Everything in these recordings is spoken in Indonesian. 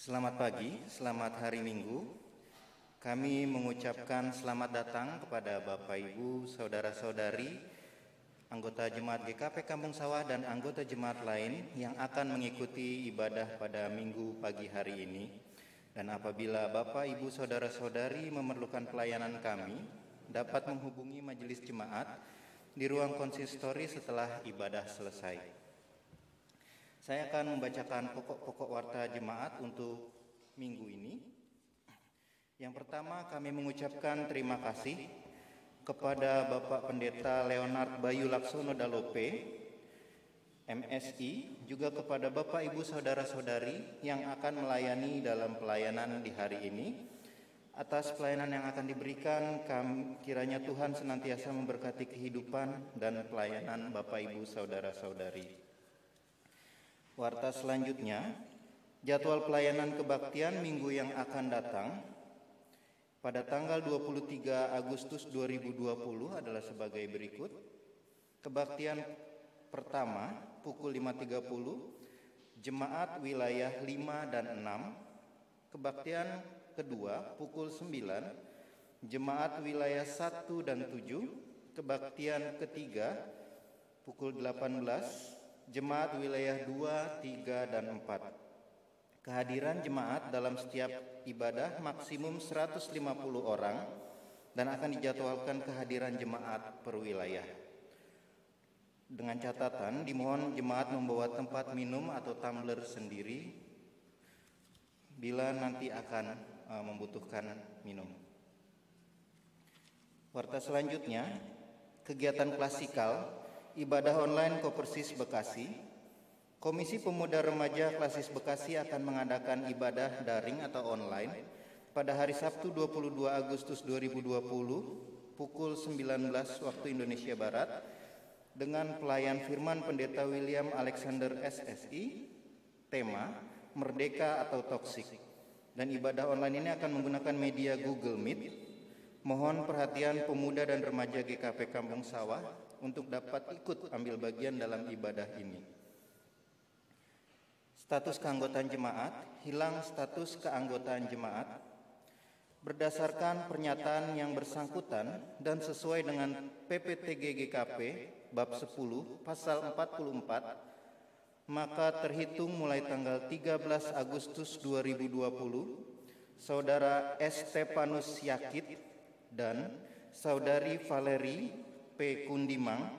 Selamat pagi, selamat hari Minggu. Kami mengucapkan selamat datang kepada Bapak Ibu, Saudara-saudari, anggota Jemaat GKP Kampung Sawah dan anggota jemaat lain yang akan mengikuti ibadah pada Minggu pagi hari ini. Dan apabila Bapak Ibu Saudara-saudari memerlukan pelayanan kami, dapat menghubungi majelis jemaat di ruang konsistori setelah ibadah selesai. Saya akan membacakan pokok-pokok warta jemaat untuk minggu ini. Yang pertama, kami mengucapkan terima kasih kepada Bapak Pendeta Leonard Bayu Laksono Dalope, MSI, juga kepada Bapak Ibu Saudara-saudari yang akan melayani dalam pelayanan di hari ini. Atas pelayanan yang akan diberikan, kiranya Tuhan senantiasa memberkati kehidupan dan pelayanan Bapak Ibu Saudara-saudari. Warta selanjutnya, jadwal pelayanan kebaktian minggu yang akan datang pada tanggal 23 Agustus 2020 adalah sebagai berikut. Kebaktian pertama pukul 5.30, jemaat wilayah 5 dan 6. Kebaktian kedua pukul 9, jemaat wilayah 1 dan 7. Kebaktian ketiga pukul 18, jemaat wilayah 2, 3, dan 4. Kehadiran jemaat dalam setiap ibadah maksimum 150 orang dan akan dijadwalkan kehadiran jemaat per wilayah. Dengan catatan, dimohon jemaat membawa tempat minum atau tumbler sendiri bila nanti akan membutuhkan minum. Warta selanjutnya, kegiatan klasikal ibadah online Kopersis Bekasi. Komisi Pemuda Remaja Klasis Bekasi akan mengadakan ibadah daring atau online pada hari Sabtu 22 Agustus 2020 pukul 19 waktu Indonesia Barat dengan pelayan firman Pendeta William Alexander SSI, tema Merdeka atau Toksik. Dan ibadah online ini akan menggunakan media Google Meet. Mohon perhatian pemuda dan remaja GKP Kampung Sawah untuk dapat ikut ambil bagian dalam ibadah ini. Status keanggotaan jemaat, hilang status keanggotaan jemaat. Berdasarkan pernyataan yang bersangkutan dan sesuai dengan PPTG GKP bab 10 pasal 44, maka terhitung mulai tanggal 13 Agustus 2020, Saudara S. Stepanus Yakit dan Saudari Valeri P. Kundimang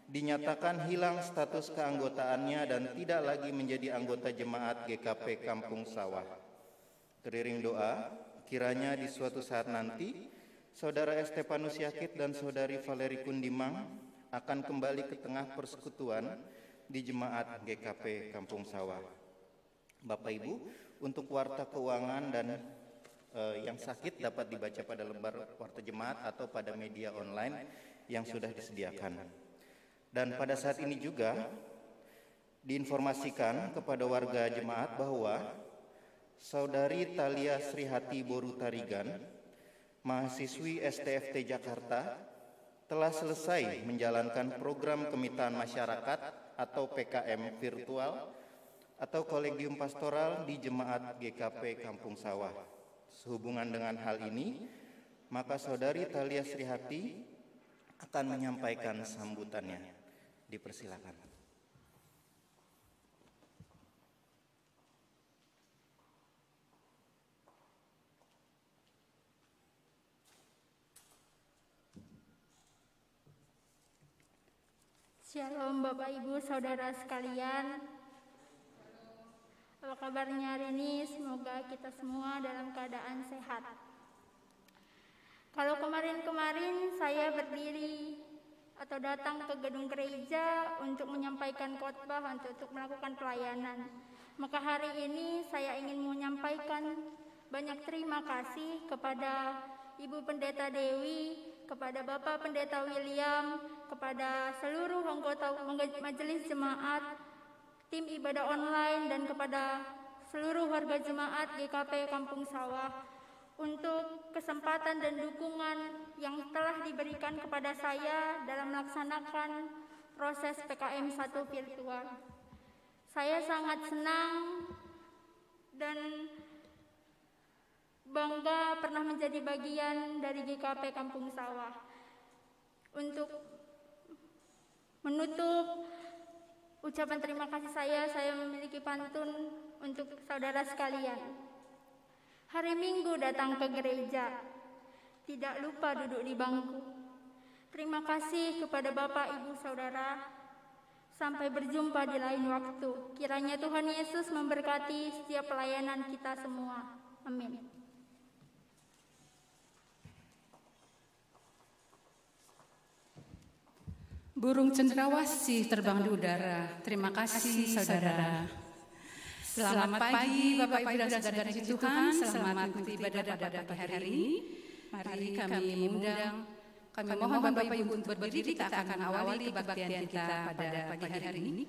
dinyatakan hilang status keanggotaannya dan tidak lagi menjadi anggota jemaat GKP Kampung Sawah. Teriring doa, kiranya di suatu saat nanti, Saudara S. Stepanus Yakit dan Saudari Valeri Kundimang akan kembali ke tengah persekutuan di jemaat GKP Kampung Sawah. Bapak Ibu, untuk warta keuangan dan yang sakit dapat dibaca pada lembar warta jemaat atau pada media online yang sudah disediakan. Dan pada saat ini juga diinformasikan kepada warga jemaat bahwa Saudari Thalia Srihati Boru Tarigan, mahasiswi STFT Jakarta, telah selesai menjalankan program kemitraan masyarakat atau PKM virtual atau kolegium pastoral di jemaat GKP Kampung Sawah. Sehubungan dengan hal ini, maka Saudari Thalia Srihati akan menyampaikan sambutannya. Dipersilakan. Shalom Bapak Ibu Saudara sekalian. Apa kabarnya hari ini? Semoga kita semua dalam keadaan sehat. Kalau kemarin-kemarin saya berdiri atau datang ke gedung gereja untuk menyampaikan khotbah untuk melakukan pelayanan, maka hari ini saya ingin menyampaikan banyak terima kasih kepada Ibu Pendeta Dewi, kepada Bapak Pendeta William, kepada seluruh anggota majelis jemaat, tim ibadah online, dan kepada seluruh warga jemaat GKP Kampung Sawah untuk kesempatan dan dukungan yang telah diberikan kepada saya dalam melaksanakan proses PKM 1 virtual. Saya sangat senang dan bangga pernah menjadi bagian dari GKP Kampung Sawah. Untuk menutup ucapan terima kasih saya memiliki pantun untuk saudara sekalian. Hari Minggu datang ke gereja, tidak lupa duduk di bangku. Terima kasih kepada Bapak, Ibu, Saudara. Sampai berjumpa di lain waktu. Kiranya Tuhan Yesus memberkati setiap pelayanan kita semua. Amin. Burung cendrawasih terbang di udara. Terima kasih saudara. Selamat pagi Bapak Ibu dan saudara di Tuhan. Selamat mengikuti ibadah pada pagi hari ini. Mari kami mohon Bapak Ibu untuk berdiri. Kita akan awali kebaktian kita pada pagi hari ini.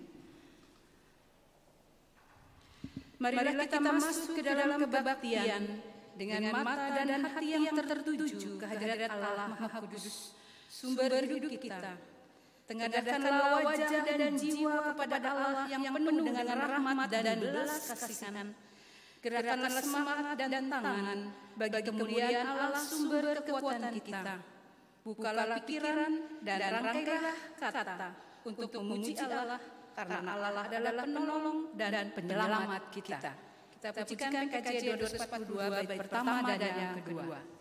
Marilah kita masuk ke dalam kebaktian dengan mata dan hati yang tertuju ke hadirat Allah Maha Kudus, sumber hidup kita. Tengadahkanlah wajah dan jiwa kepada Allah yang penuh dengan rahmat dan belas kasihan. Gerakanlah semangat dan tangan bagi kemuliaan Allah sumber kekuatan kita. Bukalah pikiran dan rangkailah kata untuk memuji Allah, karena Allah adalah penolong dan penyelamat kita. Kita pujikan PKJ 242 bait pertama dan yang kedua.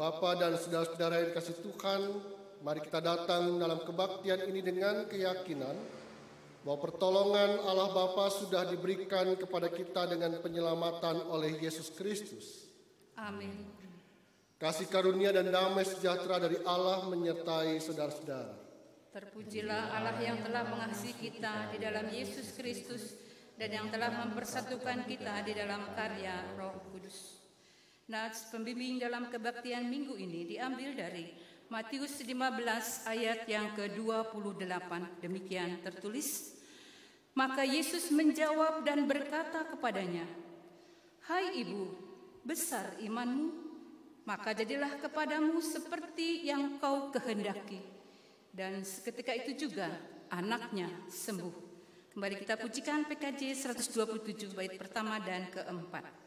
Bapak dan saudara-saudara yang dikasihi Tuhan, mari kita datang dalam kebaktian ini dengan keyakinan bahwa pertolongan Allah Bapa sudah diberikan kepada kita dengan penyelamatan oleh Yesus Kristus. Amin. Kasih karunia dan damai sejahtera dari Allah menyertai saudara-saudara. Terpujilah Allah yang telah mengasihi kita di dalam Yesus Kristus dan yang telah mempersatukan kita di dalam karya Roh Kudus. Nats pembimbing dalam kebaktian minggu ini diambil dari Matius 15 ayat yang ke-28. Demikian tertulis, maka Yesus menjawab dan berkata kepadanya, "Hai ibu, besar imanmu, maka jadilah kepadamu seperti yang kau kehendaki." Dan seketika itu juga anaknya sembuh. Kembali kita pujikan PKJ 127 bait pertama dan keempat.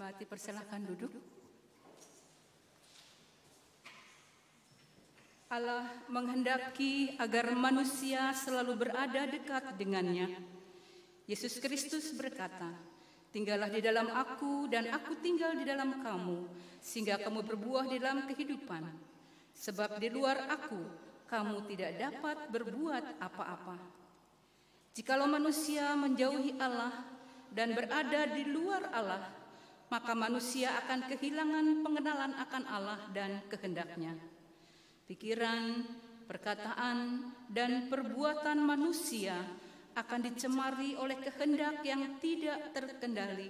Dapat dipersilakan duduk. Allah menghendaki agar manusia selalu berada dekat dengannya. Yesus Kristus berkata, "Tinggallah di dalam aku dan aku tinggal di dalam kamu, sehingga kamu berbuah di dalam kehidupan. Sebab di luar aku, kamu tidak dapat berbuat apa-apa." Jikalau manusia menjauhi Allah dan berada di luar Allah, maka manusia akan kehilangan pengenalan akan Allah dan kehendaknya. Pikiran, perkataan, dan perbuatan manusia akan dicemari oleh kehendak yang tidak terkendali,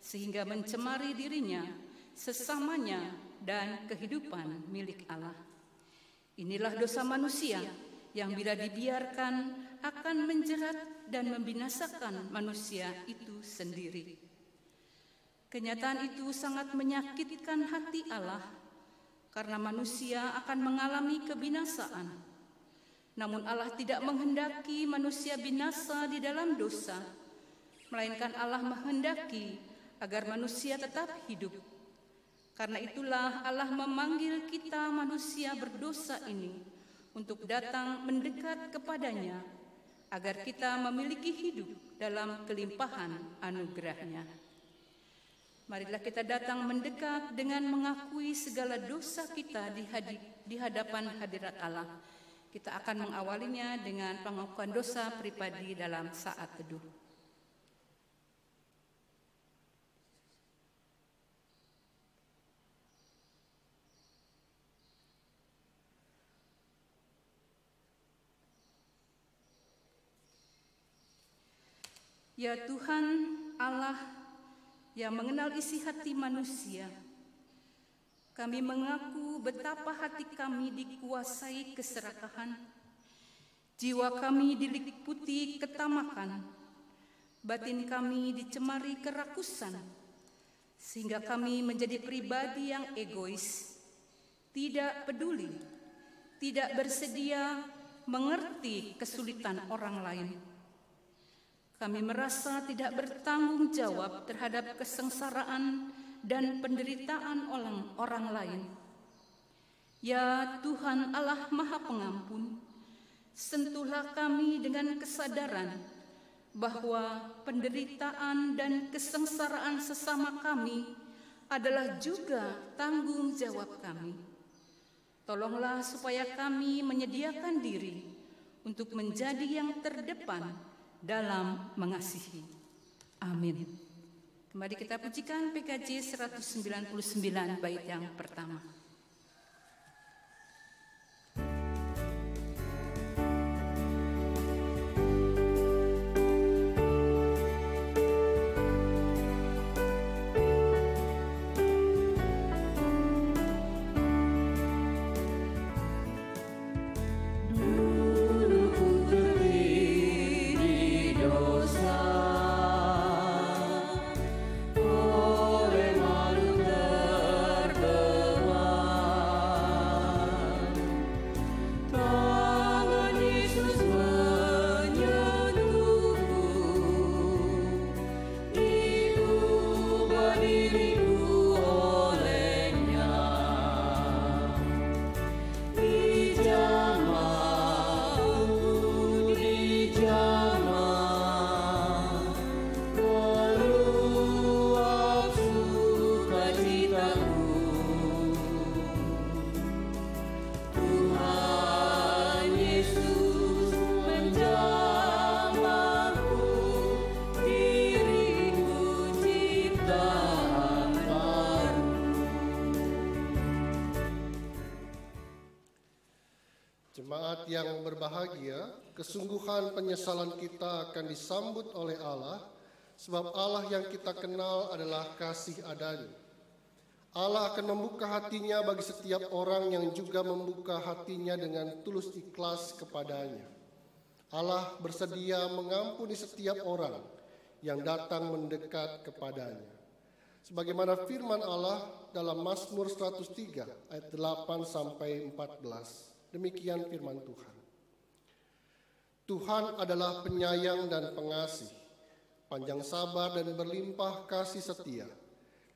sehingga mencemari dirinya, sesamanya, dan kehidupan milik Allah. Inilah dosa manusia yang bila dibiarkan akan menjerat dan membinasakan manusia itu sendiri. Kenyataan itu sangat menyakitkan hati Allah, karena manusia akan mengalami kebinasaan. Namun Allah tidak menghendaki manusia binasa di dalam dosa, melainkan Allah menghendaki agar manusia tetap hidup. Karena itulah Allah memanggil kita manusia berdosa ini untuk datang mendekat kepadanya, agar kita memiliki hidup dalam kelimpahan anugerah-Nya. Marilah kita datang mendekat dengan mengakui segala dosa kita di hadapan hadirat Allah. Kita akan mengawalinya dengan pengakuan dosa pribadi dalam saat teduh. Ya Tuhan Allah yang mengenal isi hati manusia, kami mengaku betapa hati kami dikuasai keserakahan, jiwa kami diliputi ketamakan, batin kami dicemari kerakusan, sehingga kami menjadi pribadi yang egois, tidak peduli, tidak bersedia mengerti kesulitan orang lain. Kami merasa tidak bertanggung jawab terhadap kesengsaraan dan penderitaan orang lain. Ya Tuhan Allah Maha Pengampun, sentuhlah kami dengan kesadaran bahwa penderitaan dan kesengsaraan sesama kami adalah juga tanggung jawab kami. Tolonglah supaya kami menyediakan diri untuk menjadi yang terdepan dalam mengasihi. Amin. Kembali kita pujikan PKJ 199 bait yang pertama. Jemaat yang berbahagia, kesungguhan penyesalan kita akan disambut oleh Allah, sebab Allah yang kita kenal adalah kasih adanya. Allah akan membuka hatinya bagi setiap orang yang juga membuka hatinya dengan tulus ikhlas kepadanya. Allah bersedia mengampuni setiap orang yang datang mendekat kepadanya. Sebagaimana firman Allah dalam Mazmur 103 ayat 8 sampai 14. Demikian firman Tuhan. Tuhan adalah penyayang dan pengasih, panjang sabar dan berlimpah kasih setia.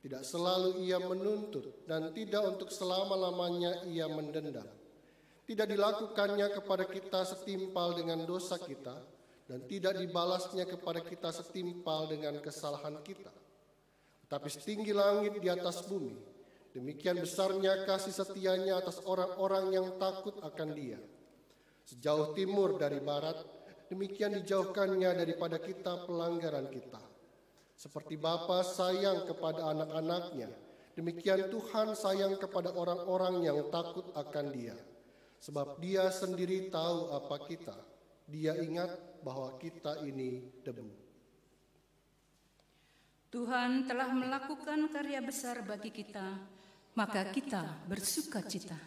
Tidak selalu ia menuntut dan tidak untuk selama-lamanya ia mendendam. Tidak dilakukannya kepada kita setimpal dengan dosa kita dan tidak dibalasnya kepada kita setimpal dengan kesalahan kita. Tetapi setinggi langit di atas bumi, demikian besarnya kasih setianya atas orang-orang yang takut akan Dia. Sejauh timur dari barat, demikian dijauhkannya daripada kita pelanggaran kita. Seperti Bapa sayang kepada anak-anaknya, demikian Tuhan sayang kepada orang-orang yang takut akan Dia. Sebab Dia sendiri tahu apa kita. Dia ingat bahwa kita ini debu. Tuhan telah melakukan karya besar bagi kita, maka kita bersukacita.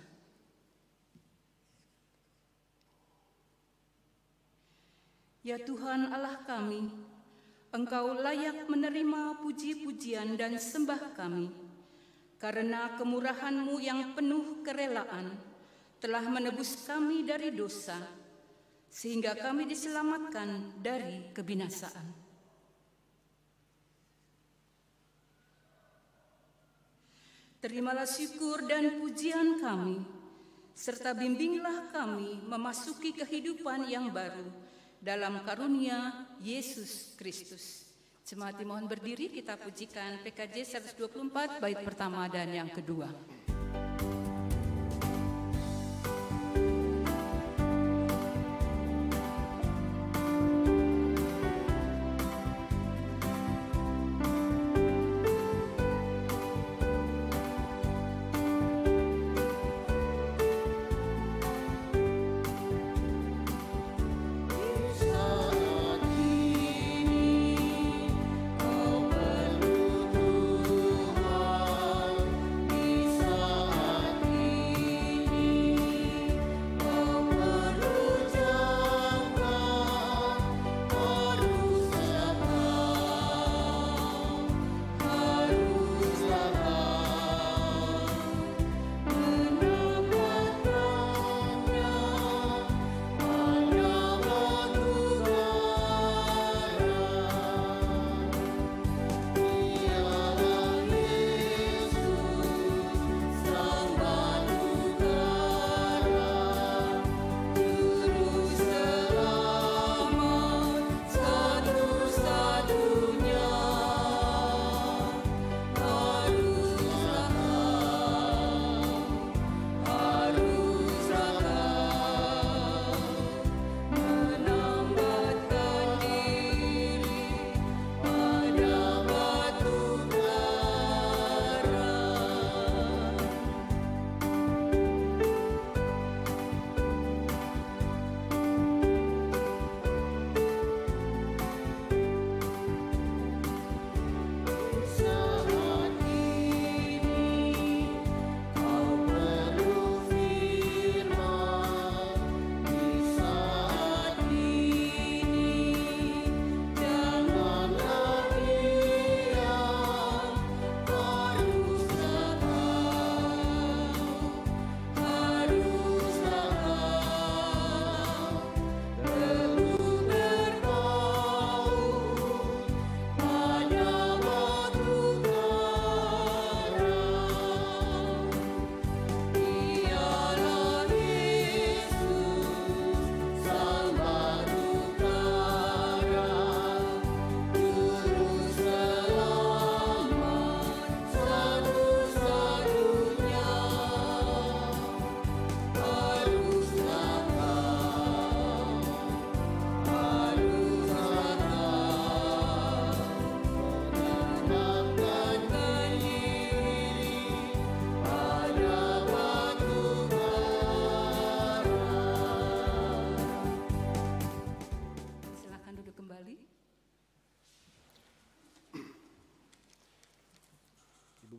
Ya Tuhan Allah kami, Engkau layak menerima puji-pujian dan sembah kami, karena kemurahan-Mu yang penuh kerelaan telah menebus kami dari dosa, sehingga kami diselamatkan dari kebinasaan. Terimalah syukur dan pujian kami, serta bimbinglah kami memasuki kehidupan yang baru dalam karunia Yesus Kristus. Jemaat mohon berdiri, kita pujikan PKJ 124 bait pertama dan yang kedua.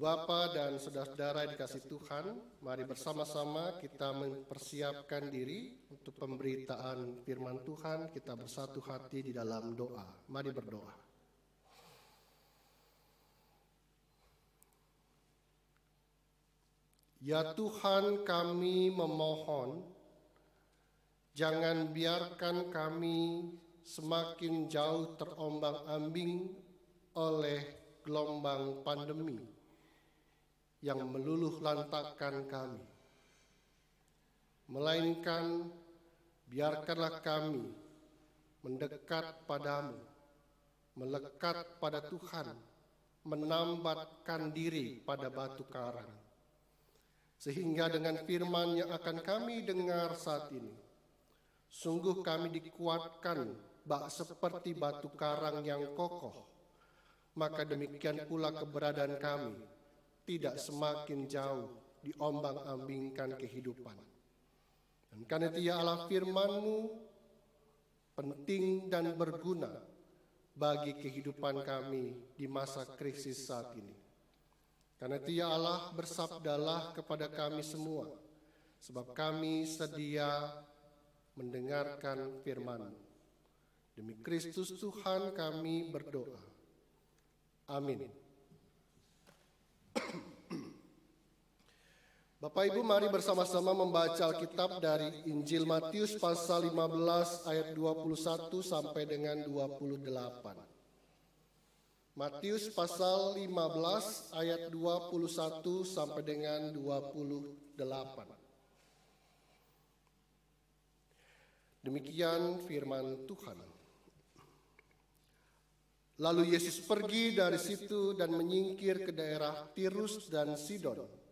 Bapa dan saudara-saudara yang dikasih Tuhan, mari bersama-sama kita mempersiapkan diri untuk pemberitaan firman Tuhan. Kita bersatu hati di dalam doa. Mari berdoa. Ya Tuhan, kami memohon, jangan biarkan kami semakin jauh terombang-ambing oleh gelombang pandemi. yang meluluh lantakkan kami, melainkan biarkanlah kami mendekat padamu, melekat pada Tuhan, menambatkan diri pada batu karang, sehingga dengan firman yang akan kami dengar saat ini, sungguh kami dikuatkan seperti batu karang yang kokoh, maka demikian pula keberadaan kami tidak semakin jauh diombang-ambingkan kehidupan. Dan karena itu ya Allah, firman-Mu penting dan berguna bagi kehidupan kami di masa krisis saat ini. Karena itu ya Allah, bersabdalah kepada kami semua, sebab kami sedia mendengarkan firman-Mu. Demi Kristus Tuhan kami berdoa. Amin. Bapak Ibu, mari bersama-sama membaca Alkitab dari Injil Matius pasal 15 ayat 21 sampai dengan 28. Matius pasal 15 ayat 21 sampai dengan 28. Demikian firman Tuhan. Lalu Yesus pergi dari situ dan menyingkir ke daerah Tirus dan Sidon.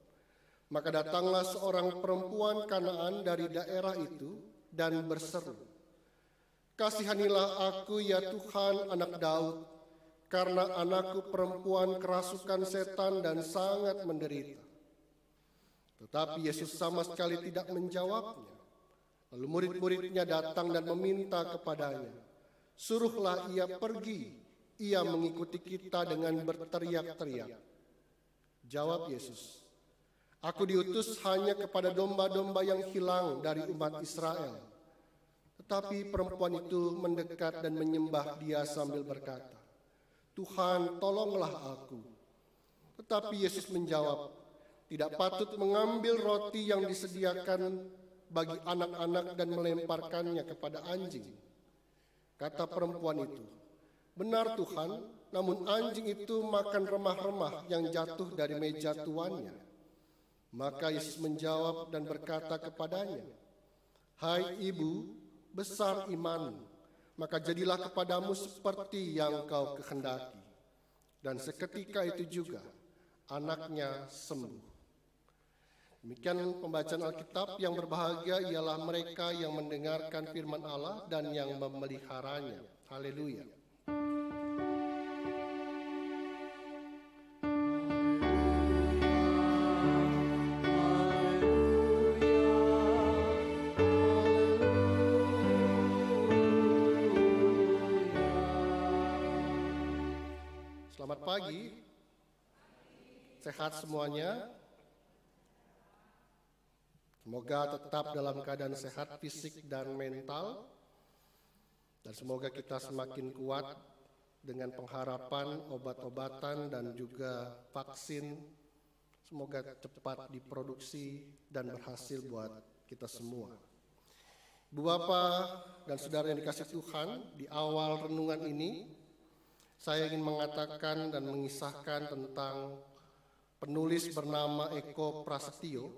Maka datanglah seorang perempuan Kanaan dari daerah itu dan berseru, "Kasihanilah aku ya Tuhan, anak Daud, karena anakku perempuan kerasukan setan dan sangat menderita." Tetapi Yesus sama sekali tidak menjawabnya. Lalu murid-muridnya datang dan meminta kepadanya, "Suruhlah ia pergi, ia mengikuti kita dengan berteriak-teriak." Jawab Yesus, "Aku diutus hanya kepada domba-domba yang hilang dari umat Israel." Tetapi perempuan itu mendekat dan menyembah Dia sambil berkata, "Tuhan, tolonglah aku." Tetapi Yesus menjawab, "Tidak patut mengambil roti yang disediakan bagi anak-anak dan melemparkannya kepada anjing." Kata perempuan itu, "Benar Tuhan, namun anjing itu makan remah-remah yang jatuh dari meja tuannya." Maka Yesus menjawab dan berkata kepadanya, "Hai ibu, besar imanmu, maka jadilah kepadamu seperti yang kau kehendaki." Dan seketika itu juga anaknya sembuh. Demikian pembacaan Alkitab. Yang berbahagia ialah mereka yang mendengarkan firman Allah dan yang memeliharanya. Haleluya. Selamat pagi. Sehat semuanya. Semoga tetap dalam keadaan sehat fisik dan mental. Dan semoga kita semakin kuat dengan pengharapan obat-obatan dan juga vaksin. Semoga cepat diproduksi dan berhasil buat kita semua. Ibu Bapak dan saudara yang dikasihi Tuhan, di awal renungan ini saya ingin mengatakan dan mengisahkan tentang penulis bernama Eko Prasetyo,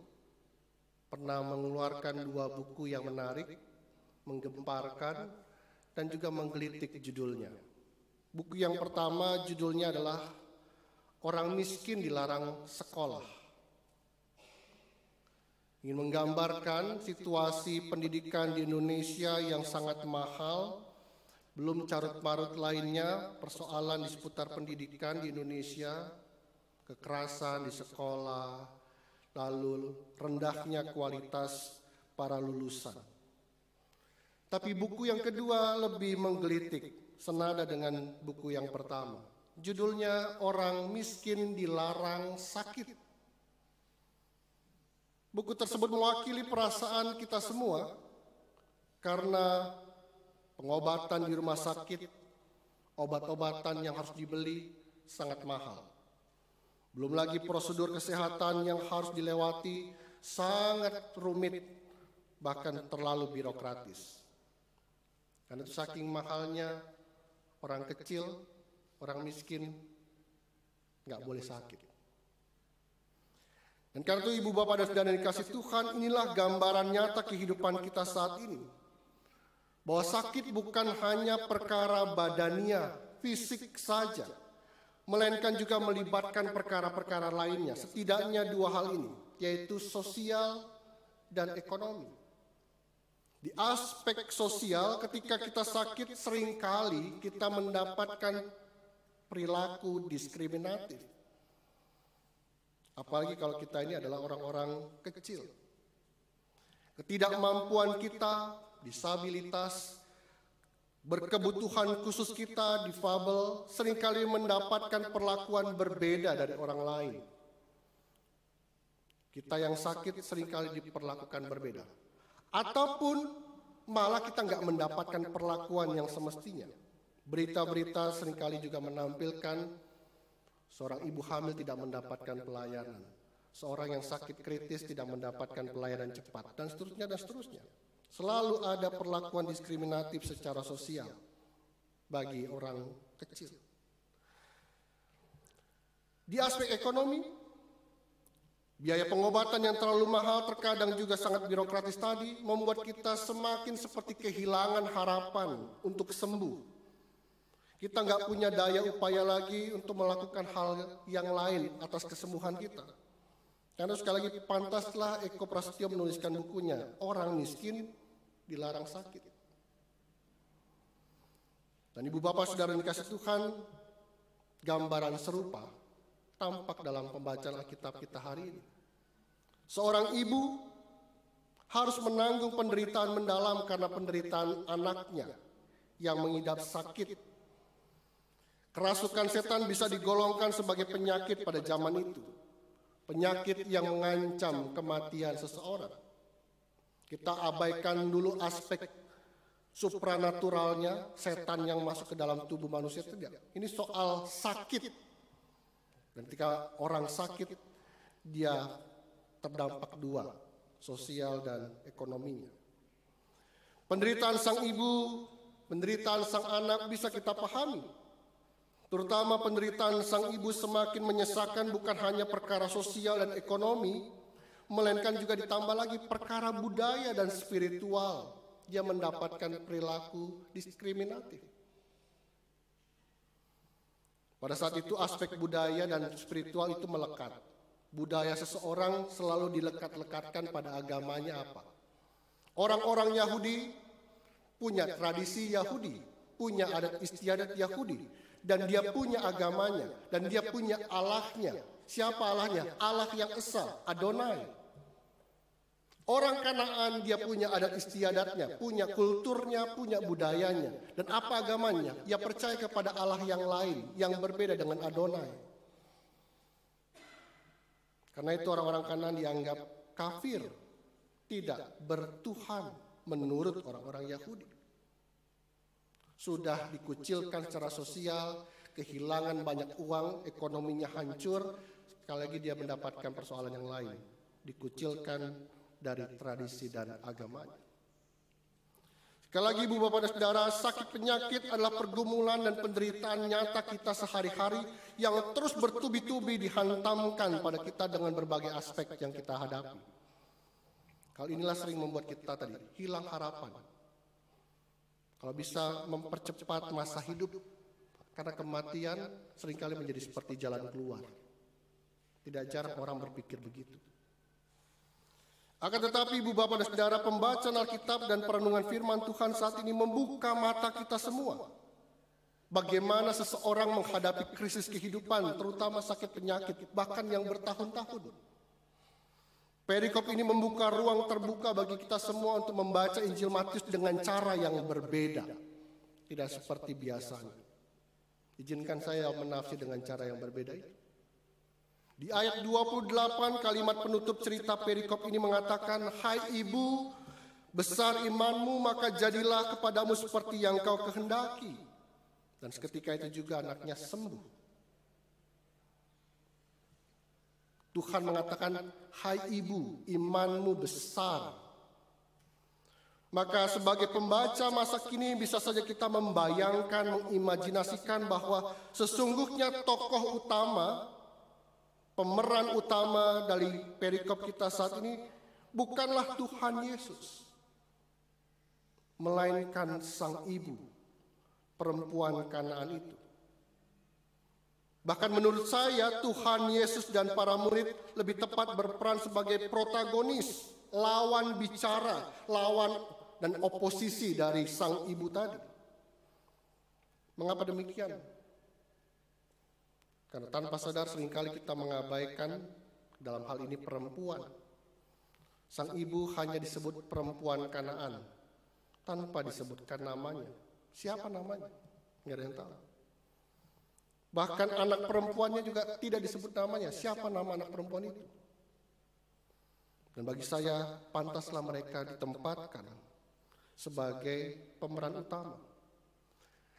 pernah mengeluarkan 2 buku yang menarik, menggemparkan, dan juga menggelitik judulnya. Buku yang pertama judulnya adalah Orang Miskin Dilarang Sekolah. Ingin menggambarkan situasi pendidikan di Indonesia yang sangat mahal. Belum carut-marut lainnya, persoalan di seputar pendidikan di Indonesia, kekerasan di sekolah, lalu rendahnya kualitas para lulusan. Tapi buku yang kedua lebih menggelitik, senada dengan buku yang pertama. Judulnya Orang Miskin Dilarang Sakit. Buku tersebut mewakili perasaan kita semua, karena pengobatan di rumah sakit, obat-obatan yang harus dibeli sangat mahal. Belum lagi prosedur kesehatan yang harus dilewati sangat rumit, bahkan terlalu birokratis. Karena itu saking mahalnya, orang kecil, orang miskin nggak boleh sakit. Dan karena itu ibu bapak dan saudara yang dikasih Tuhan, inilah gambaran nyata kehidupan kita saat ini. Bahwa sakit bukan hanya perkara badania, fisik saja, melainkan juga melibatkan perkara-perkara lainnya. Setidaknya dua hal ini, yaitu sosial dan ekonomi. Di aspek sosial, ketika kita sakit, seringkali kita mendapatkan perilaku diskriminatif. Apalagi kalau kita ini adalah orang-orang kecil. Ketidakmampuan kita, disabilitas, berkebutuhan khusus kita, difabel, seringkali mendapatkan perlakuan berbeda dari orang lain. Kita yang sakit seringkali diperlakukan berbeda. Ataupun malah kita nggak mendapatkan perlakuan yang semestinya. Berita-berita seringkali juga menampilkan seorang ibu hamil tidak mendapatkan pelayanan, seorang yang sakit kritis tidak mendapatkan pelayanan cepat, dan seterusnya dan seterusnya. Selalu ada perlakuan diskriminatif secara sosial bagi orang kecil. Di aspek ekonomi, biaya pengobatan yang terlalu mahal, terkadang juga sangat birokratis tadi, membuat kita semakin seperti kehilangan harapan untuk sembuh. Kita nggak punya daya upaya lagi untuk melakukan hal yang lain atas kesembuhan kita. Karena sekali lagi pantaslah Eko Prasetyo menuliskan bukunya, Orang Miskin Dilarang Sakit. Dan ibu bapak saudara yang dikasih Tuhan, gambaran serupa tampak dalam pembacaan Alkitab kita hari ini. Seorang ibu harus menanggung penderitaan mendalam karena penderitaan anaknya yang mengidap sakit. Kerasukan setan bisa digolongkan sebagai penyakit pada zaman itu. Penyakit yang mengancam kematian seseorang. Kita abaikan dulu aspek supranaturalnya, setan yang masuk ke dalam tubuh manusia, tidak. Ini soal sakit. Dan ketika orang sakit, dia terdampak dua, sosial dan ekonominya. Penderitaan sang ibu, penderitaan sang anak bisa kita pahami. Terutama penderitaan sang ibu semakin menyesakan bukan hanya perkara sosial dan ekonomi, melainkan juga ditambah lagi perkara budaya dan spiritual. Dia mendapatkan perilaku diskriminatif. Pada saat itu aspek budaya dan spiritual itu melekat. Budaya seseorang selalu dilekat-lekatkan pada agamanya apa. Orang-orang Yahudi punya tradisi Yahudi, punya adat istiadat Yahudi. Dan dia punya agamanya, dan dia punya Allahnya. Siapa Allahnya? Allah yang esa, Adonai. Orang Kanaan dia punya adat istiadatnya, punya kulturnya, punya budayanya. Dan apa agamanya? Ia percaya kepada Allah yang lain, yang berbeda dengan Adonai. Karena itu orang-orang Kanaan dianggap kafir, tidak bertuhan menurut orang-orang Yahudi. Sudah dikucilkan secara sosial, kehilangan banyak uang, ekonominya hancur, sekali lagi dia mendapatkan persoalan yang lain, dikucilkan dari tradisi dan agamanya. Sekali lagi ibu bapak dan saudara, sakit penyakit adalah pergumulan dan penderitaan nyata kita sehari-hari yang terus bertubi-tubi dihantamkan pada kita dengan berbagai aspek yang kita hadapi. Hal inilah sering membuat kita tadi hilang harapan. Kalau bisa mempercepat masa hidup, karena kematian seringkali menjadi seperti jalan keluar. Tidak jarang orang berpikir begitu. Akan tetapi ibu bapak dan saudara, pembacaan Alkitab dan perenungan firman Tuhan saat ini membuka mata kita semua. Bagaimana seseorang menghadapi krisis kehidupan, terutama sakit penyakit, bahkan yang bertahun-tahun. Perikop ini membuka ruang terbuka bagi kita semua untuk membaca Injil Matius dengan cara yang berbeda. Tidak seperti biasanya. Izinkan saya menafsir dengan cara yang berbeda itu. Di ayat 28 kalimat penutup cerita perikop ini mengatakan, "Hai ibu, besar imanmu, maka jadilah kepadamu seperti yang kau kehendaki." Dan seketika itu juga anaknya sembuh. Tuhan mengatakan, "Hai ibu, imanmu besar." Maka sebagai pembaca masa kini bisa saja kita membayangkan, mengimajinasikan bahwa sesungguhnya tokoh utama pemeran utama dari perikop kita saat ini bukanlah Tuhan Yesus, melainkan sang ibu, perempuan Kanaan itu. Bahkan menurut saya Tuhan Yesus dan para murid lebih tepat berperan sebagai protagonis, lawan bicara, lawan dan oposisi dari sang ibu tadi. Mengapa demikian? Karena tanpa sadar seringkali kita mengabaikan dalam hal ini perempuan. Sang ibu hanya disebut perempuan Kanaan tanpa disebutkan namanya. Siapa namanya? Nggak ada yang tahu. Bahkan anak perempuannya juga tidak disebut namanya. Siapa nama anak perempuan itu? Dan bagi saya, pantaslah mereka ditempatkan sebagai pemeran utama.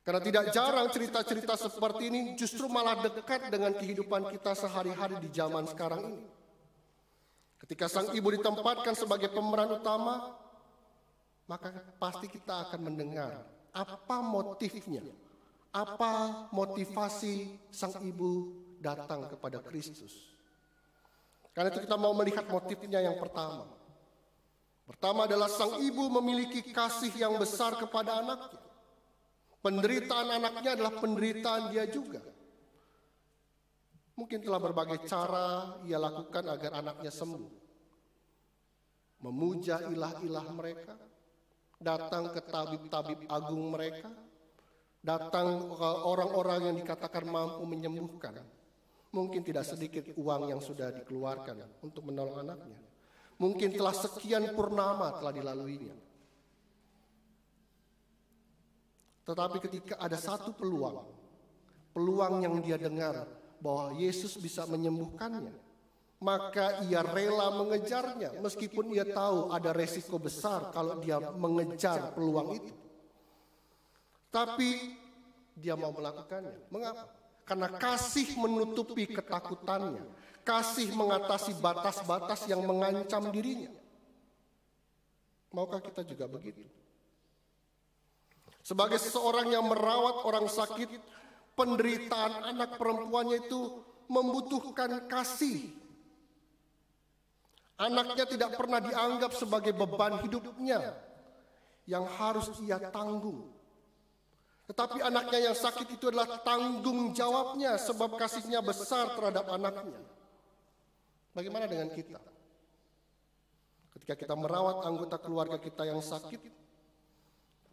Karena tidak jarang cerita-cerita seperti ini justru malah dekat dengan kehidupan kita sehari-hari di zaman sekarang ini. Ketika sang ibu ditempatkan sebagai pemeran utama, maka pasti kita akan mendengar apa motifnya. Apa motivasi sang ibu datang kepada Kristus? Karena itu kita mau melihat motifnya yang pertama. Pertama adalah sang ibu memiliki kasih yang besar kepada anaknya. Penderitaan anaknya adalah penderitaan dia juga. Mungkin telah berbagai cara ia lakukan agar anaknya sembuh. Memuja ilah-ilah mereka, datang ke tabib-tabib agung mereka, datang ke orang-orang yang dikatakan mampu menyembuhkan. Mungkin tidak sedikit uang yang sudah dikeluarkan untuk menolong anaknya. Mungkin telah sekian purnama telah dilaluinya. Tetapi ketika ada satu peluang yang dia dengar bahwa Yesus bisa menyembuhkannya, maka ia rela mengejarnya meskipun ia tahu ada resiko besar kalau dia mengejar peluang itu. Tapi dia mau melakukannya. Mengapa? Karena kasih menutupi ketakutannya. Kasih mengatasi batas-batas yang mengancam dirinya. Maukah kita juga begitu? Sebagai seseorang yang merawat orang sakit, penderitaan anak perempuannya itu membutuhkan kasih. Anaknya tidak pernah dianggap sebagai beban hidupnya yang harus ia tanggung. Tetapi anaknya yang sakit itu adalah tanggung jawabnya sebab kasihnya besar terhadap anaknya. Bagaimana dengan kita? Ketika kita merawat anggota keluarga kita yang sakit,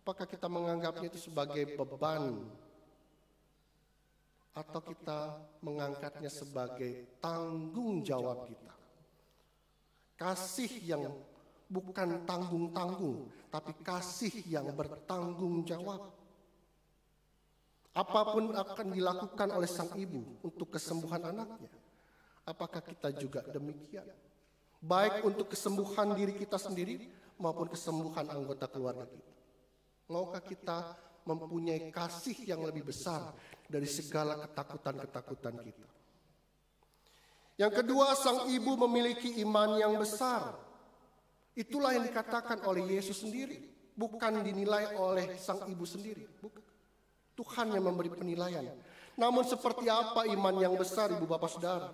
apakah kita menganggapnya itu sebagai beban? Atau kita mengangkatnya sebagai tanggung jawab kita? Kasih yang bukan tanggung-tanggung, tapi kasih yang bertanggung jawab. Apapun akan dilakukan oleh sang ibu untuk kesembuhan anaknya. Apakah kita juga demikian? Baik untuk kesembuhan diri kita sendiri maupun kesembuhan anggota keluarga kita. Maukah kita mempunyai kasih yang lebih besar dari segala ketakutan-ketakutan kita? Yang kedua, sang ibu memiliki iman yang besar. Itulah yang dikatakan oleh Yesus sendiri, bukan dinilai oleh sang ibu sendiri. Bukan. Tuhan yang memberi penilaian. Namun seperti apa iman yang besar, ibu bapak saudara?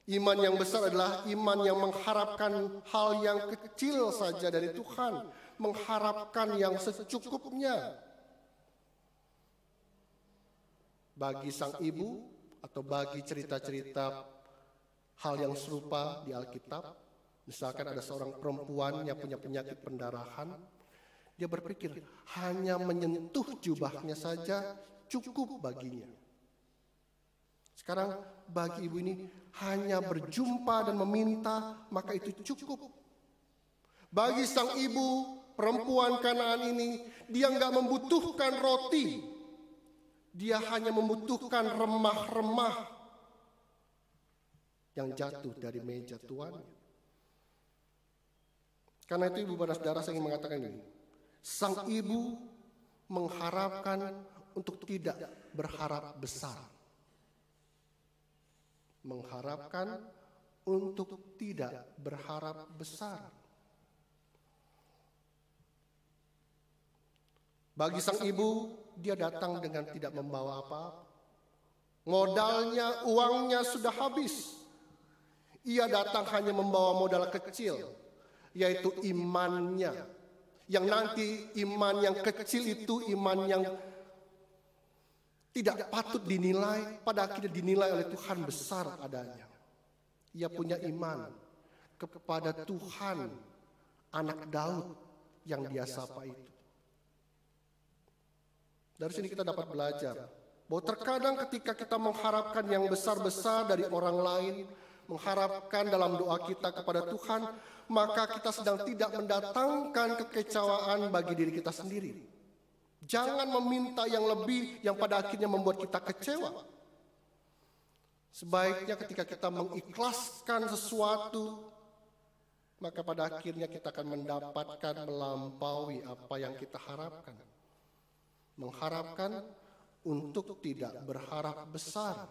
Iman yang besar adalah iman yang mengharapkan hal yang kecil saja dari Tuhan. Mengharapkan yang secukupnya. Bagi sang ibu atau bagi cerita-cerita hal yang serupa di Alkitab, misalkan ada seorang perempuan yang punya penyakit pendarahan, dia berpikir hanya menyentuh jubahnya saja cukup baginya. Sekarang bagi ibu ini hanya berjumpa dan meminta, maka itu cukup. Bagi sang ibu perempuan Kanaan ini, dia nggak membutuhkan roti. Dia hanya membutuhkan remah-remah yang jatuh dari meja tuannya. Karena itu ibu bapak saudara saya ingin mengatakan ini. Sang ibu mengharapkan untuk tidak berharap besar. Mengharapkan untuk tidak berharap besar. Bagi sang ibu, dia datang dengan tidak membawa apa-apa. Modalnya, uangnya sudah habis. Ia datang hanya membawa modal kecil, yaitu imannya. Yang nanti iman yang kecil itu iman yang tidak patut dinilai, pada akhirnya dinilai oleh Tuhan besar adanya. Ia punya iman kepada Tuhan anak Daud yang dia sapa itu. Dari sini kita dapat belajar bahwa terkadang ketika kita mengharapkan yang besar-besar dari orang lain, mengharapkan dalam doa kita kepada Tuhan, maka kita sedang tidak mendatangkan kekecewaan bagi diri kita sendiri. Jangan meminta yang lebih yang pada akhirnya membuat kita kecewa. Sebaiknya ketika kita mengikhlaskan sesuatu, maka pada akhirnya kita akan mendapatkan melampaui apa yang kita harapkan. Mengharapkan untuk tidak berharap besar.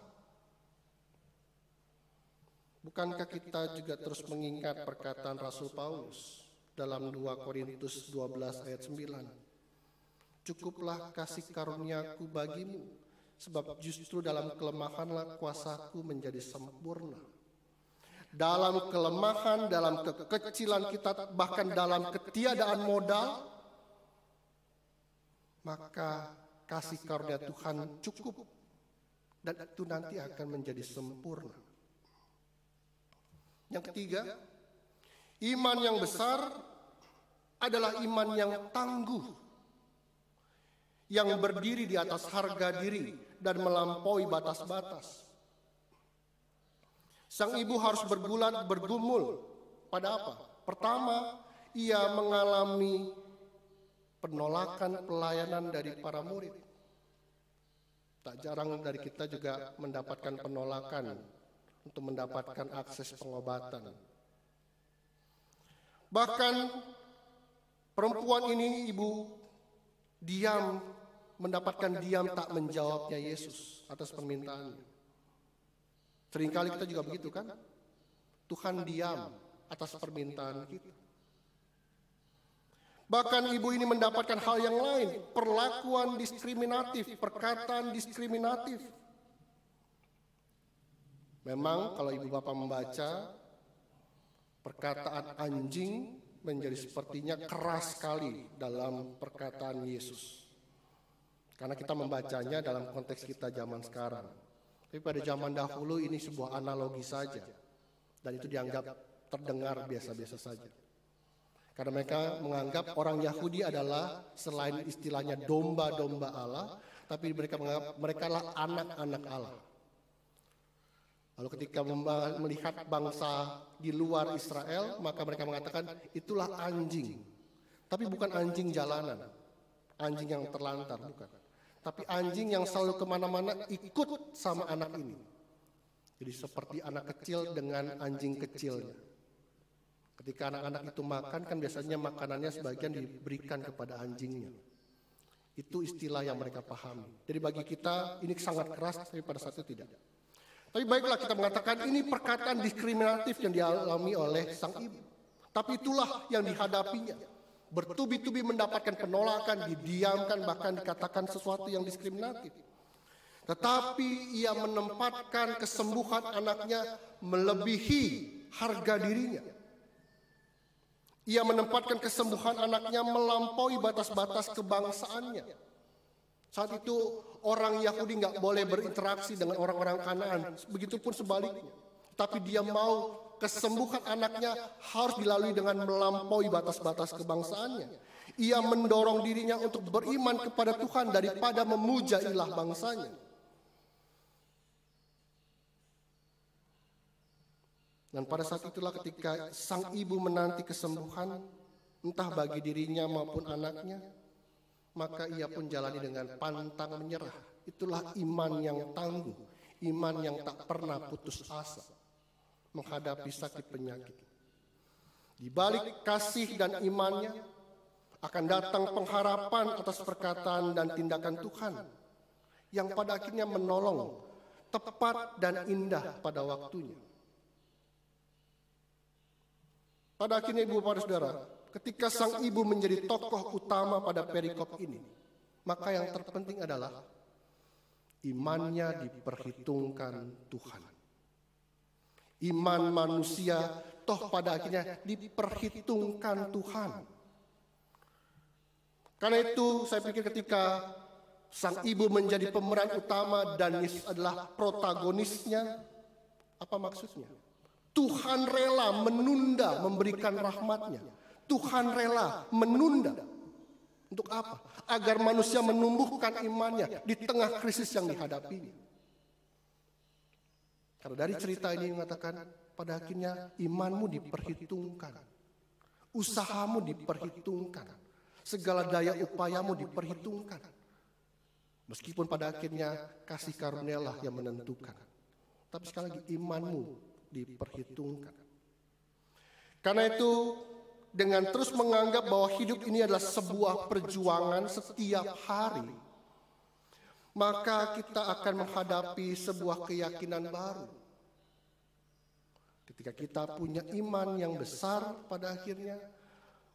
Bukankah kita juga terus mengingat perkataan Rasul Paulus dalam 2 Korintus 12 ayat 9. Cukuplah kasih karuniaku bagimu, sebab justru dalam kelemahanlah kuasaku menjadi sempurna. Dalam kelemahan, dalam kekecilan kita, bahkan dalam ketiadaan modal, maka kasih karunia Tuhan cukup, dan itu nanti akan menjadi sempurna. Yang ketiga, iman yang besar adalah iman yang tangguh, yang berdiri di atas harga diri dan melampaui batas-batas. Sang ibu harus bergumul pada apa? Pertama, ia mengalami penolakan pelayanan dari para murid. Tak jarang dari kita juga mendapatkan penolakan untuk mendapatkan akses pengobatan. Bahkan perempuan ini, ibu, mendapatkan diam tak menjawabnya Yesus atas permintaannya. Seringkali kita juga begitu kan? Tuhan diam atas permintaan kita. Bahkan ibu ini mendapatkan hal yang lain, perlakuan diskriminatif, perkataan diskriminatif. Memang kalau ibu bapak membaca, perkataan anjing menjadi sepertinya keras sekali dalam perkataan Yesus. Karena kita membacanya dalam konteks kita zaman sekarang. Tapi pada zaman dahulu ini sebuah analogi saja. Dan itu dianggap terdengar biasa-biasa saja. Karena mereka menganggap orang Yahudi adalah selain istilahnya domba-domba Allah, tapi mereka menganggap mereka lah anak-anak Allah. Lalu ketika melihat bangsa di luar Israel, maka mereka mengatakan itulah anjing. Tapi bukan anjing jalanan, anjing yang terlantar, bukan. Tapi anjing yang selalu kemana-mana ikut sama anak ini. Jadi seperti anak kecil dengan anjing kecilnya. Ketika anak-anak itu makan, kan biasanya makanannya sebagian diberikan kepada anjingnya. Itu istilah yang mereka pahami. Jadi bagi kita ini sangat keras, tapi pada saat itu tidak. Tapi baiklah kita mengatakan ini perkataan diskriminatif yang dialami oleh sang ibu. Tapi itulah yang dihadapinya. Bertubi-tubi mendapatkan penolakan, didiamkan, bahkan dikatakan sesuatu yang diskriminatif. Tetapi ia menempatkan kesembuhan anaknya melebihi harga dirinya. Ia menempatkan kesembuhan anaknya melampaui batas-batas kebangsaannya. Saat itu orang Yahudi nggak boleh berinteraksi dengan orang-orang Kanaan, begitupun sebaliknya. Tapi dia mau kesembuhan anaknya harus dilalui dengan melampaui batas-batas kebangsaannya. Ia mendorong dirinya untuk beriman kepada Tuhan daripada memuja ilah bangsanya. Dan pada saat itulah ketika sang ibu menanti kesembuhan, entah bagi dirinya maupun anaknya, maka ia pun jalani dengan pantang menyerah. Itulah iman yang tangguh, iman yang tak pernah putus asa menghadapi sakit penyakit. Di balik kasih dan imannya akan datang pengharapan atas perkataan dan tindakan Tuhan yang pada akhirnya menolong, tepat dan indah pada waktunya. Pada akhirnya ibu para saudara, ketika sang ibu menjadi tokoh utama pada perikop ini, maka yang terpenting adalah imannya diperhitungkan Tuhan. Iman manusia toh pada akhirnya diperhitungkan Tuhan. Karena itu saya pikir ketika sang ibu menjadi pemeran utama dan Yesus adalah protagonisnya, apa maksudnya? Tuhan rela menunda memberikan rahmatnya. Tuhan rela menunda. Untuk apa? Agar manusia menumbuhkan imannya di tengah krisis yang dihadapinya. Karena dari cerita ini mengatakan pada akhirnya imanmu diperhitungkan. Usahamu diperhitungkan. Segala daya upayamu diperhitungkan. Meskipun pada akhirnya kasih karunialah yang menentukan. Tapi sekali lagi imanmu diperhitungkan. Karena itu dengan terus menganggap bahwa hidup ini adalah sebuah perjuangan setiap hari, maka kita akan menghadapi sebuah keyakinan baru. Ketika kita punya iman yang besar pada akhirnya,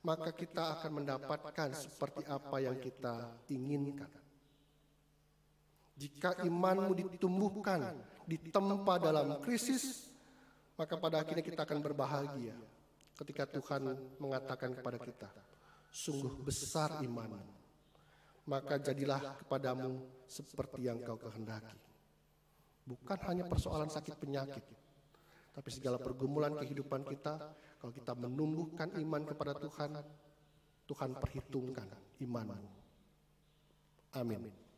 maka kita akan mendapatkan seperti apa yang kita inginkan. Jika imanmu ditumbuhkan, ditempa dalam krisis, maka pada akhirnya kita akan berbahagia ketika Tuhan mengatakan kepada kita, sungguh besar imanmu, maka jadilah kepadamu seperti yang kau kehendaki. Bukan hanya persoalan sakit penyakit, tapi segala pergumulan kehidupan kita, kalau kita menumbuhkan iman kepada Tuhan, Tuhan perhitungkan imanmu. Amin.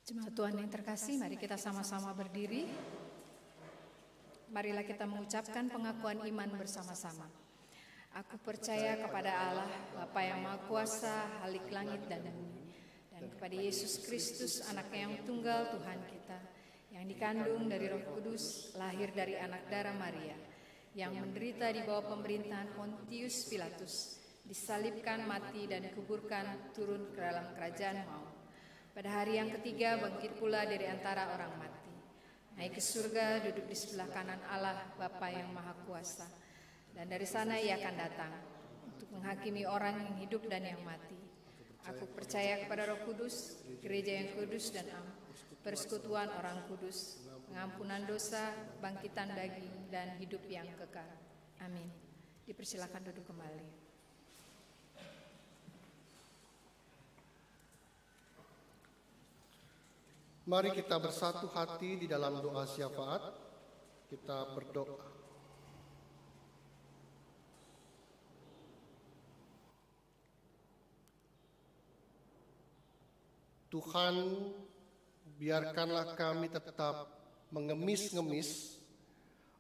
Jemaat Tuhan yang terkasih, mari kita sama-sama berdiri. Marilah kita mengucapkan pengakuan iman bersama-sama. Aku percaya kepada Allah, Bapa yang Maha Kuasa, Halik langit dan bumi, dan kepada Yesus Kristus, Anaknya yang tunggal Tuhan kita, yang dikandung dari Roh Kudus, lahir dari anak darah Maria, yang menderita di bawah pemerintahan Pontius Pilatus, disalibkan, mati, dan dikuburkan, turun ke dalam kerajaan maut. Pada hari yang ketiga bangkit pula dari antara orang mati. Naik ke surga, duduk di sebelah kanan Allah Bapa yang Maha Kuasa. Dan dari sana ia akan datang untuk menghakimi orang yang hidup dan yang mati. Aku percaya kepada Roh Kudus, gereja yang kudus dan am, persekutuan orang kudus, pengampunan dosa, bangkitan daging, dan hidup yang kekal. Amin. Dipersilakan duduk kembali. Mari kita bersatu hati di dalam doa syafaat. Kita berdoa. Tuhan, biarkanlah kami tetap mengemis-ngemis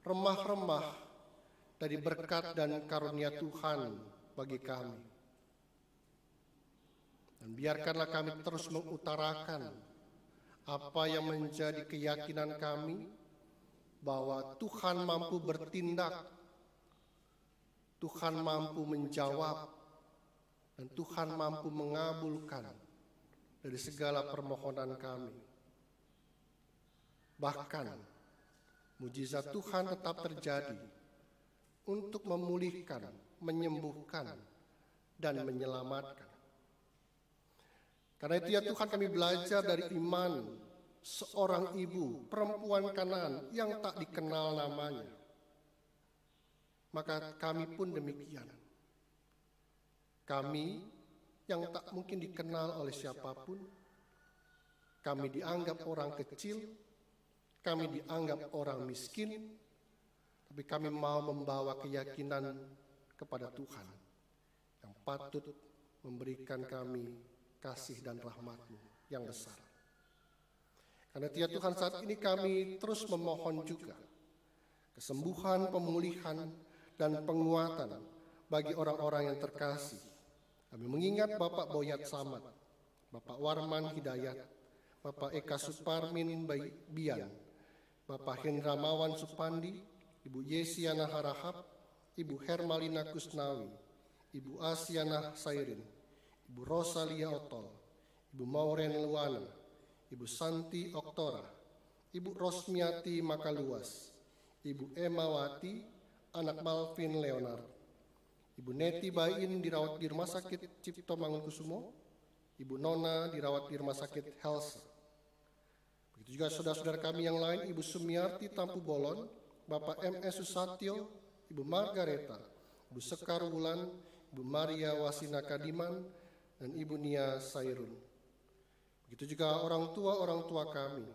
remah-remah dari berkat dan karunia Tuhan bagi kami. Dan biarkanlah kami terus mengutarakan apa yang menjadi keyakinan kami, bahwa Tuhan mampu bertindak, Tuhan mampu menjawab, dan Tuhan mampu mengabulkan dari segala permohonan kami. Bahkan, mujizat Tuhan tetap terjadi untuk memulihkan, menyembuhkan, dan menyelamatkan. Karena itu ya Tuhan, kami belajar dari iman seorang ibu perempuan Kanaan yang tak dikenal namanya. Maka kami pun demikian. Kami yang tak mungkin dikenal oleh siapapun, kami dianggap orang kecil, kami dianggap orang miskin, tapi kami mau membawa keyakinan kepada Tuhan yang patut memberikan kami kasih dan rahmat-Mu yang besar. Karena itu ya Tuhan, saat ini kami terus memohon juga kesembuhan, pemulihan, dan penguatan bagi orang-orang yang terkasih. Kami mengingat Bapak Boyat Samad, Bapak Warman Hidayat, Bapak Eka Suparmin Bian, Bapak Hendramawan Supandi, Ibu Yesiana Harahap, Ibu Hermalina Kusnawi, Ibu Asiana Sairin, Ibu Rosalia Otol, Ibu Mauren Luana, Ibu Santi Oktora, Ibu Rosmiati Makaluas, Ibu Emawati, anak Malvin Leonard, Ibu Neti Bain dirawat di Rumah Sakit Cipto Mangunkusumo, Ibu Nona dirawat di Rumah Sakit Helsa. Begitu juga saudara-saudara kami yang lain, Ibu Sumiarti Tampu Bolon, Bapak M.S. Susatyo, Ibu Margareta, Ibu Sekar Wulan, Ibu Maria Wasina Kadiman, dan Ibu Nia Sairun. Begitu juga orang tua kami.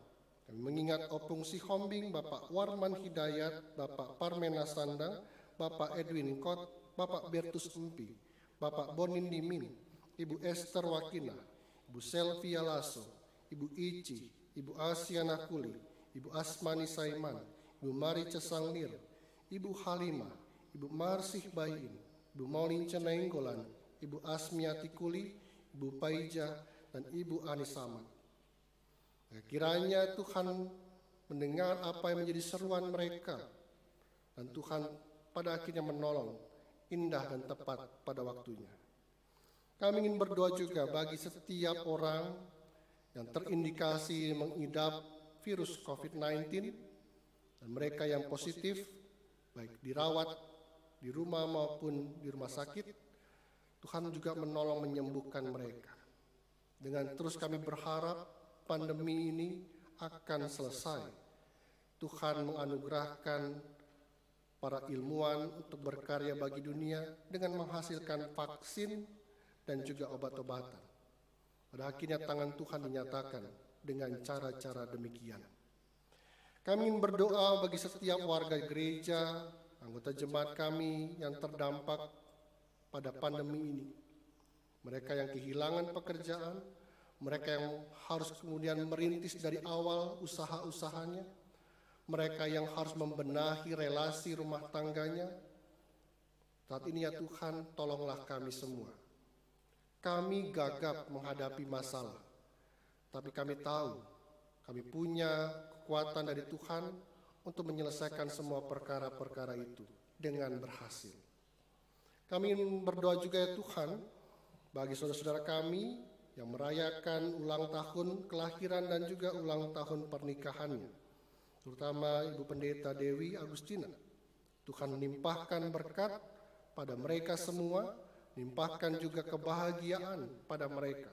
Kami mengingat Opung Sihombing, Bapak Warman Hidayat, Bapak Parmena Sandang, Bapak Edwin Kot, Bapak Bertus Empi, Bapak Bonin Dimin, Ibu Esther Wakina, Ibu Selvia Lasso, Ibu Ici, Ibu Asiana Kuli, Ibu Asmani Saiman, Ibu Mari Cesanglir, Ibu Halimah, Ibu Marsih Bayin, Ibu Maulin Cenenggolan, Ibu Asmiati Kuli, Ibu Paija, dan Ibu Anisaman. Kiranya Tuhan mendengar apa yang menjadi seruan mereka, dan Tuhan pada akhirnya menolong indah dan tepat pada waktunya. Kami ingin berdoa juga bagi setiap orang yang terindikasi mengidap virus COVID-19 dan mereka yang positif, baik dirawat di rumah maupun di rumah sakit. Tuhan juga menolong menyembuhkan mereka. Dengan terus kami berharap pandemi ini akan selesai. Tuhan menganugerahkan para ilmuwan untuk berkarya bagi dunia dengan menghasilkan vaksin dan juga obat-obatan. Pada akhirnya tangan Tuhan dinyatakan dengan cara-cara demikian. Kami ingin berdoa bagi setiap warga gereja, anggota jemaat kami yang terdampak pada pandemi ini. Mereka yang kehilangan pekerjaan, mereka yang harus kemudian merintis dari awal usaha-usahanya, mereka yang harus membenahi relasi rumah tangganya. Saat ini ya Tuhan, tolonglah kami semua. Kami gagap menghadapi masalah, tapi kami tahu kami punya kekuatan dari Tuhan untuk menyelesaikan semua perkara-perkara itu dengan berhasil. Kami ingin berdoa juga ya Tuhan, bagi saudara-saudara kami yang merayakan ulang tahun kelahiran dan juga ulang tahun pernikahannya, terutama Ibu Pendeta Dewi Agustina. Tuhan melimpahkan berkat pada mereka semua, limpahkan juga kebahagiaan pada mereka,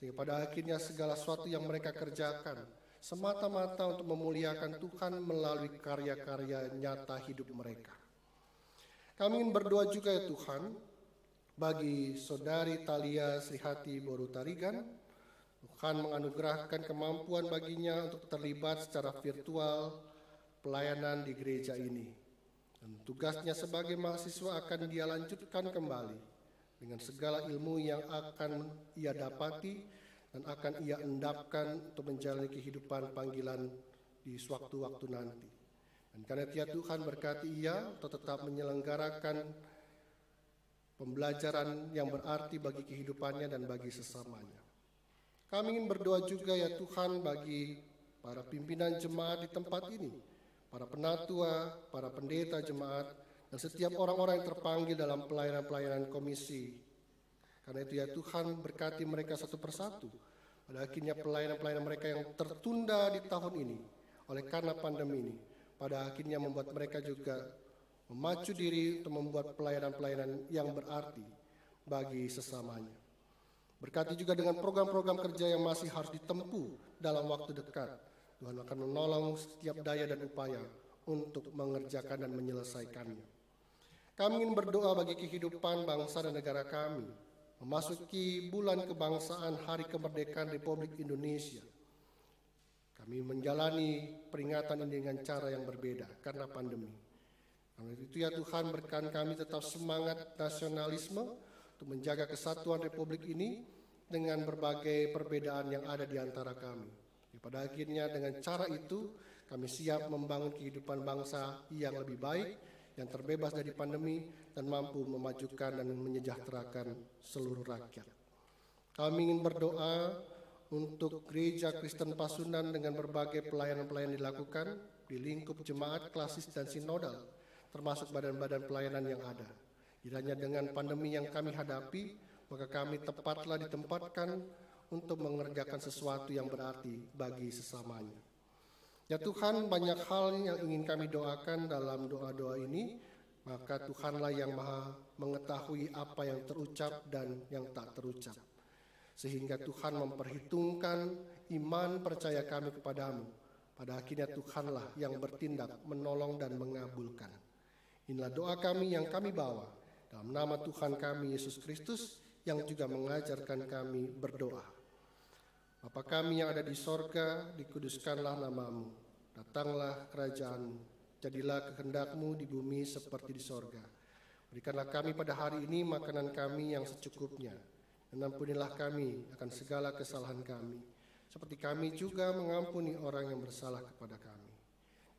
sehingga pada akhirnya segala sesuatu yang mereka kerjakan semata-mata untuk memuliakan Tuhan melalui karya-karya nyata hidup mereka. Kami ingin berdoa juga ya Tuhan, bagi saudari Talia Srihati Boru Tarigan. Tuhan menganugerahkan kemampuan baginya untuk terlibat secara virtual pelayanan di gereja ini. Dan tugasnya sebagai mahasiswa akan dia lanjutkan kembali dengan segala ilmu yang akan ia dapati dan akan ia endapkan untuk menjalani kehidupan panggilan di sewaktu-waktu nanti. Dan karena itu ya Tuhan, berkati ia untuk tetap menyelenggarakan pembelajaran yang berarti bagi kehidupannya dan bagi sesamanya. Kami ingin berdoa juga ya Tuhan bagi para pimpinan jemaat di tempat ini, para penatua, para pendeta jemaat, dan setiap orang-orang yang terpanggil dalam pelayanan-pelayanan komisi. Karena itu ya Tuhan, berkati mereka satu persatu. Pada akhirnya pelayanan-pelayanan mereka yang tertunda di tahun ini oleh karena pandemi ini, pada akhirnya membuat mereka juga memacu diri untuk membuat pelayanan-pelayanan yang berarti bagi sesamanya. Berkati juga dengan program-program kerja yang masih harus ditempuh dalam waktu dekat. Tuhan akan menolong setiap daya dan upaya untuk mengerjakan dan menyelesaikannya. Kami ingin berdoa bagi kehidupan bangsa dan negara kami, memasuki bulan kebangsaan Hari Kemerdekaan Republik Indonesia. Kami menjalani peringatan ini dengan cara yang berbeda karena pandemi. Karena itu ya Tuhan, berkan kami tetap semangat nasionalisme untuk menjaga kesatuan Republik ini dengan berbagai perbedaan yang ada di antara kami. Pada akhirnya dengan cara itu kami siap membangun kehidupan bangsa yang lebih baik, yang terbebas dari pandemi dan mampu memajukan dan menyejahterakan seluruh rakyat. Kami ingin berdoa untuk Gereja Kristen Pasundan dengan berbagai pelayanan-pelayanan dilakukan di lingkup jemaat klasis dan sinodal, termasuk badan-badan pelayanan yang ada. Kiranya dengan pandemi yang kami hadapi, maka kami tepatlah ditempatkan untuk mengerjakan sesuatu yang berarti bagi sesamanya. Ya Tuhan, banyak hal yang ingin kami doakan dalam doa-doa ini, maka Tuhanlah yang maha mengetahui apa yang terucap dan yang tak terucap. Sehingga Tuhan memperhitungkan iman percaya kami kepadamu. Pada akhirnya Tuhanlah yang bertindak, menolong dan mengabulkan. Inilah doa kami yang kami bawa dalam nama Tuhan kami Yesus Kristus yang juga mengajarkan kami berdoa. Bapa kami yang ada di sorga, dikuduskanlah namamu. Datanglah kerajaanmu. Jadilah kehendak-Mu di bumi seperti di sorga. Berikanlah kami pada hari ini makanan kami yang secukupnya. Dan ampunilah kami akan segala kesalahan kami, seperti kami juga mengampuni orang yang bersalah kepada kami.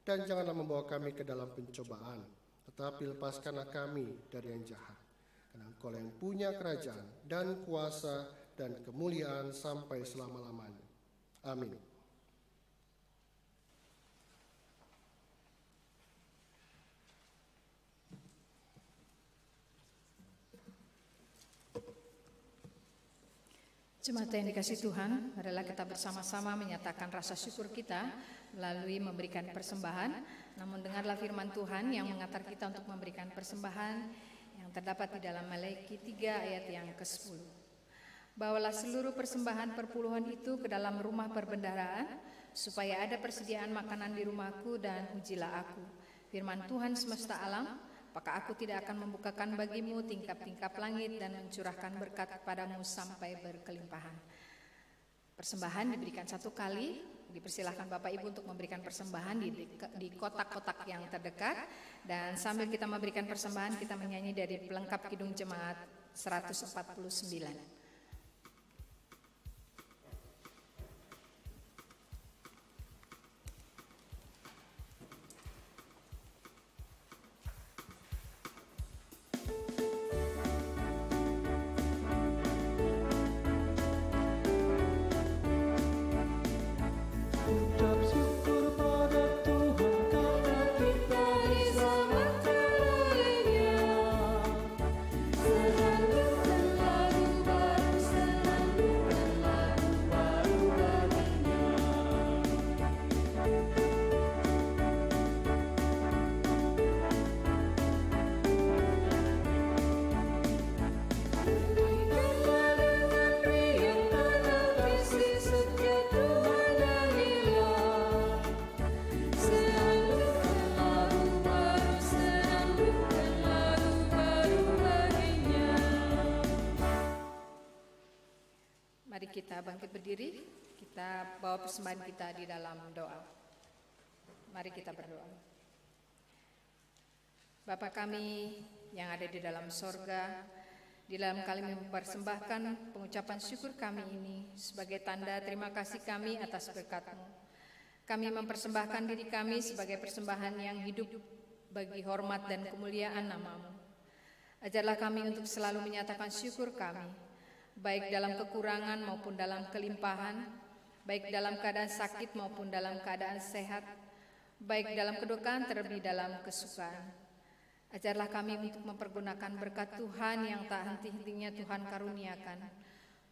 Dan janganlah membawa kami ke dalam pencobaan, tetapi lepaskanlah kami dari yang jahat. Karena Engkau yang punya kerajaan dan kuasa dan kemuliaan sampai selama-lamanya. Amin. Jemaat yang dikasihi Tuhan, marilah kita bersama-sama menyatakan rasa syukur kita melalui memberikan persembahan. Namun dengarlah firman Tuhan yang mengantar kita untuk memberikan persembahan yang terdapat di dalam Maleakhi 3 ayat yang ke-10. Bawalah seluruh persembahan perpuluhan itu ke dalam rumah perbendaharaan, supaya ada persediaan makanan di rumahku, dan ujilah aku, firman Tuhan semesta alam, maka aku tidak akan membukakan bagimu tingkap-tingkap langit dan mencurahkan berkat kepadamu sampai berkelimpahan. Persembahan diberikan satu kali. Dipersilahkan Bapak Ibu untuk memberikan persembahan di kotak-kotak yang terdekat. Dan sambil kita memberikan persembahan, kita menyanyi dari pelengkap Kidung Jemaat 149. Kita bangkit berdiri, kita bawa persembahan kita di dalam doa. Mari kita berdoa. Bapa kami yang ada di dalam sorga, di dalam kami mempersembahkan pengucapan syukur kami ini sebagai tanda terima kasih kami atas berkat-Mu. Kami mempersembahkan diri kami sebagai persembahan yang hidup bagi hormat dan kemuliaan nama-Mu. Ajarlah kami untuk selalu menyatakan syukur kami, baik dalam kekurangan maupun dalam kelimpahan, baik dalam keadaan sakit maupun dalam keadaan sehat, baik dalam kedukaan terlebih dalam kesukaan. Ajarlah kami untuk mempergunakan berkat Tuhan yang tak henti-hentinya Tuhan karuniakan,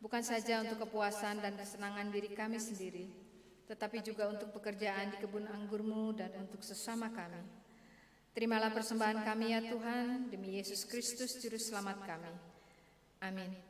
bukan saja untuk kepuasan dan kesenangan diri kami sendiri, tetapi juga untuk pekerjaan di kebun anggur-Mu dan untuk sesama kami. Terimalah persembahan kami ya Tuhan, demi Yesus Kristus Juru Selamat kami. Amin. Tuhan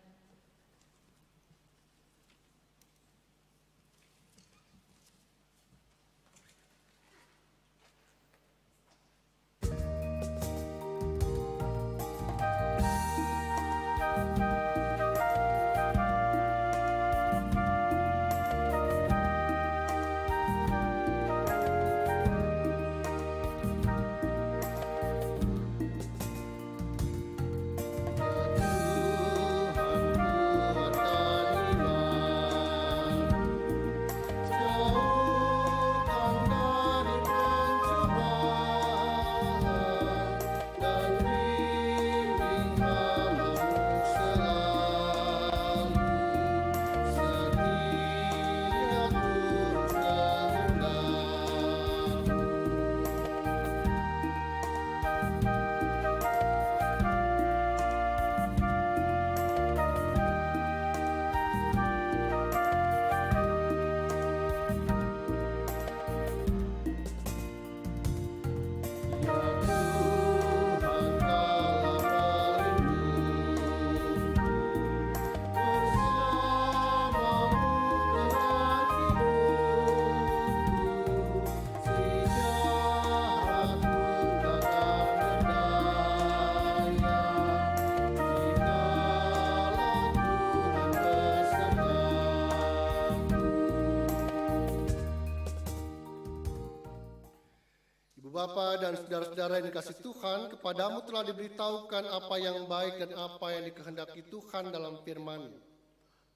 Bapa dan saudara-saudara yang dikasihi Tuhan, kepadamu telah diberitahukan apa yang baik dan apa yang dikehendaki Tuhan dalam firman-Nya.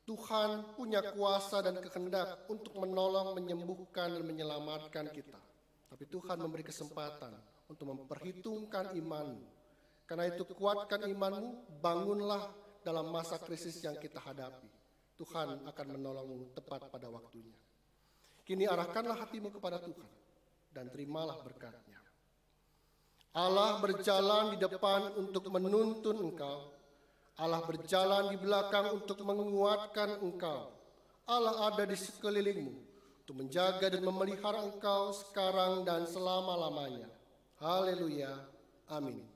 Tuhan punya kuasa dan kehendak untuk menolong, menyembuhkan, dan menyelamatkan kita. Tapi Tuhan memberi kesempatan untuk memperhitungkan imanmu. Karena itu kuatkan imanmu, bangunlah dalam masa krisis yang kita hadapi. Tuhan akan menolongmu tepat pada waktunya. Kini arahkanlah hatimu kepada Tuhan dan terimalah berkat-Nya. Allah berjalan di depan untuk menuntun engkau. Allah berjalan di belakang untuk menguatkan engkau. Allah ada di sekelilingmu untuk menjaga dan memelihara engkau sekarang dan selama-lamanya. Haleluya. Amin.